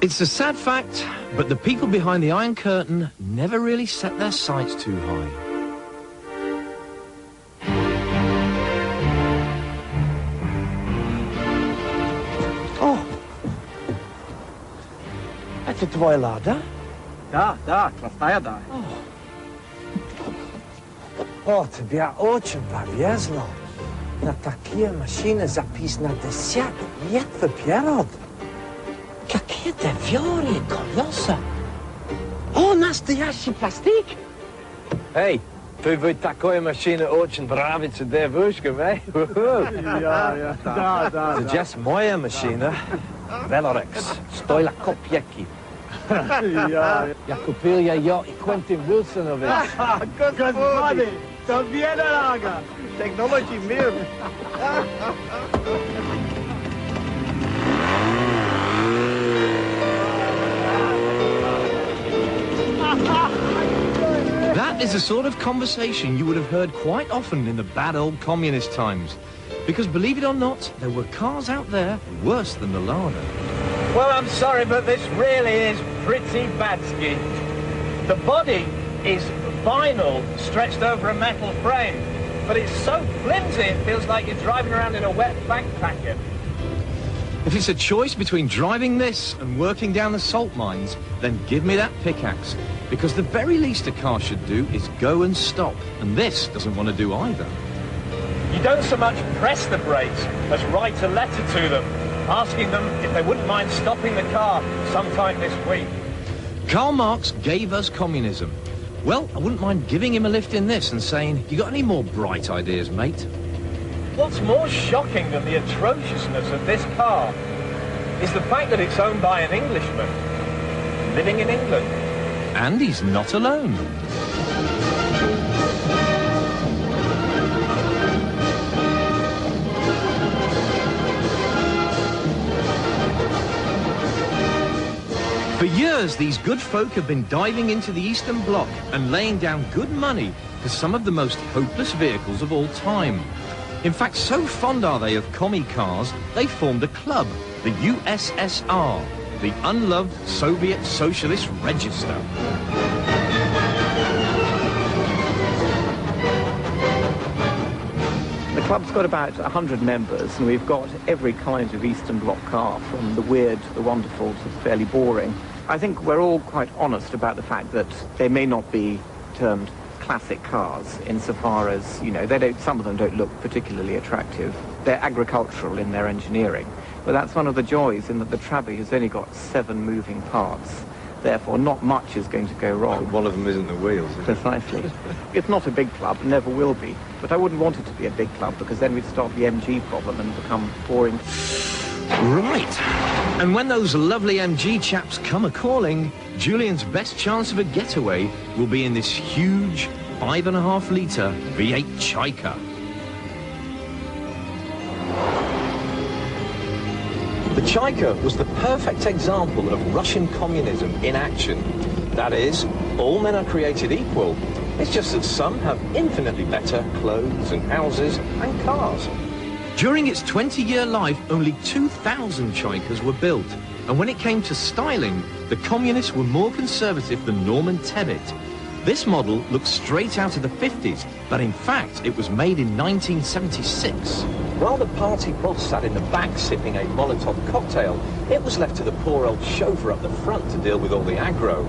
It's a sad fact, but the people behind the Iron Curtain never really set their sights too high. Oh! Это твоя лада? Да, классная, да. О, тебя очень повезло. На такие машины записано 10 лет вперед. Какие двери, колеса. О, настоящий пластик. Эй, ты ведь такой машине очень нравится, девушка, эй? Да. Сейчас моя машина, Velorex, стоила копейки. Я купил ее и Квентин Вилсонович. Господи, то bien дорого. Technology мир. That is the sort of conversation you would have heard quite often in the bad old communist times. Because believe it or not, there were cars out there worse than the Lada. Well, I'm sorry, but this really is pretty badsky. The body is vinyl stretched over a metal frame, but it's so flimsy it feels like you're driving around in a wet backpacker. If it's a choice between driving this and working down the salt mines, then give me that pickaxe. Because the very least a car should do is go and stop, and this doesn't want to do either. You don't so much press the brakes as write a letter to them, asking them if they wouldn't mind stopping the car sometime this week. Karl Marx gave us communism. Well, I wouldn't mind giving him a lift in this and saying, you got any more bright ideas, mate? What's more shocking than the atrociousness of this car is the fact that it's owned by an Englishman living in England. And he's not alone. For years, these good folk have been diving into the Eastern Bloc and laying down good money for some of the most hopeless vehicles of all time. In fact, so fond are they of commie cars, they formed a club, the USSR, the Unloved Soviet Socialist Register. The club's got about 100 members, and we've got every kind of Eastern Bloc car, from the weird, the wonderful, to the fairly boring. I think we're all quite honest about the fact that they may not be termed classic cars insofar as, you know, some of them don't look particularly attractive. They're agricultural in their engineering. But that's one of the joys, in that the Trabi has only got 7 moving parts. Therefore, not much is going to go wrong. One of them isn't the wheels, is it? Precisely. It's not a big club, and never will be. But I wouldn't want it to be a big club, because then we'd start the MG problem and become boring. Right. And when those lovely MG chaps come a-calling, Julian's best chance of a getaway will be in this huge 5.5-litre V8 Chaika. The Chaika was the perfect example of Russian communism in action. That is, all men are created equal. It's just that some have infinitely better clothes and houses and cars. During its 20-year life, only 2,000 Chaikas were built. And when it came to styling, the communists were more conservative than Norman Tebbit. This model looks straight out of the 50s, but in fact, it was made in 1976. While the party boss sat in the back sipping a Molotov cocktail, it was left to the poor old chauffeur up the front to deal with all the aggro.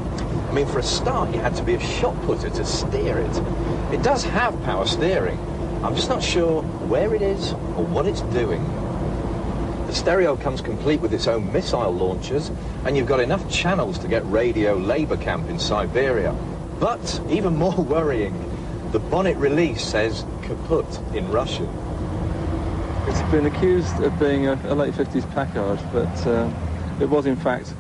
I mean, for a start, you had to be a shot putter to steer it. It does have power steering. I'm just not sure where it is or what it's doing. The stereo comes complete with its own missile launchers, and you've got enough channels to get radio labor camp in Siberia. But even more worrying, the bonnet release says kaput in Russian. It's been accused of being a late 50s Packard, but it was in fact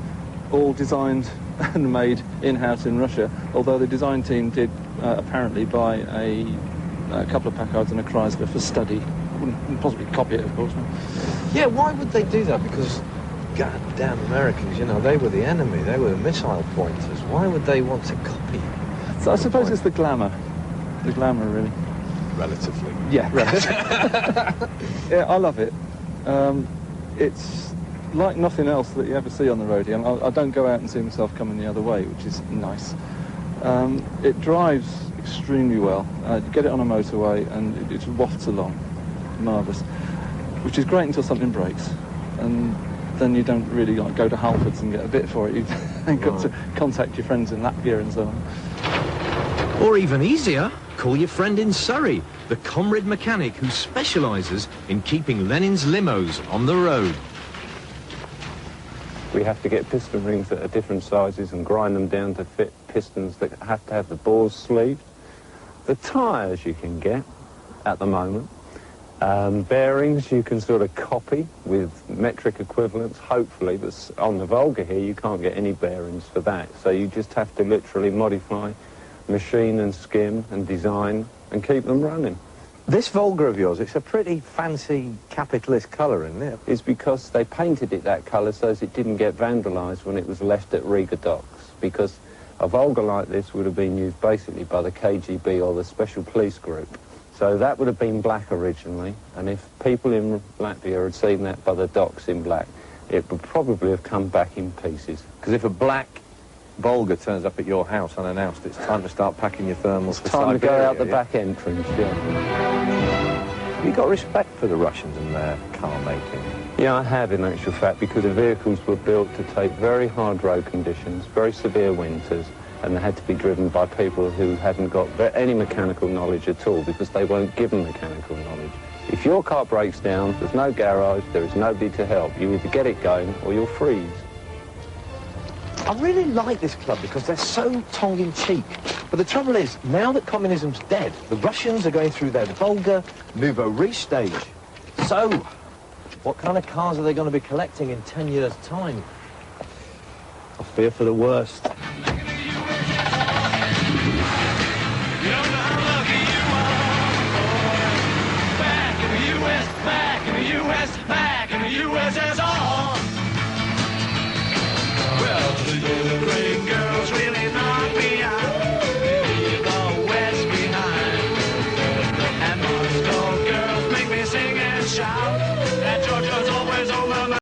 all designed and made in-house in Russia, although the design team did apparently buy a couple of Packards and a Chrysler for study. Wouldn't possibly copy it, of course. Yeah, why would they do that? Because goddamn Americans, you know, they were the enemy, they were the missile pointers. Why would they want to copy? So I suppose it's the glamour. The glamour, really. Relatively. Yeah, relatively. Yeah, I love it. It's like nothing else that you ever see on the road here. I don't go out and see myself coming the other way, which is nice. It drives extremely well. You get it on a motorway and it just wafts along. Marvellous. Which is great until something breaks. And then you don't really like go to Halfords and get a bit for it. You've got to contact your friends in Latvia and so on. Or even easier, call your friend in Surrey, the Comrade mechanic who specialises in keeping Lenin's limos on the road. We have to get piston rings that are different sizes and grind them down to fit pistons that have to have the bores sleeved. The tyres you can get at the moment. Bearings you can sort of copy with metric equivalents, hopefully, but on the Volga here you can't get any bearings for that. So you just have to literally modify, machine and skim and design and keep them running. This Volga of yours, it's a pretty fancy capitalist colour, isn't it? It's because they painted it that colour so as it didn't get vandalised when it was left at Riga docks, because a Volga like this would have been used basically by the KGB or the Special Police Group. So that would have been black originally, and if people in Latvia had seen that by the docks in black, it would probably have come back in pieces. Because if a black Volga turns up at your house unannounced, it's time to start packing your thermals for Siberia. Time to go out the back entrance, yeah. Have you got respect for the Russians and their car making? Yeah, I have in actual fact, because the vehicles were built to take very hard road conditions, very severe winters, and they had to be driven by people who hadn't got any mechanical knowledge at all, because they won't give them mechanical knowledge. If your car breaks down, there's no garage, there is nobody to help. You either get it going or you'll freeze. I really like this club because they're so tongue-in-cheek. But the trouble is, now that communism's dead, the Russians are going through their Volga nouveau riche stage. So, what kind of cars are they going to be collecting in 10 years' time? I fear for the worst. Back in the U.S., back in the U.S., back in the U.S.S.R.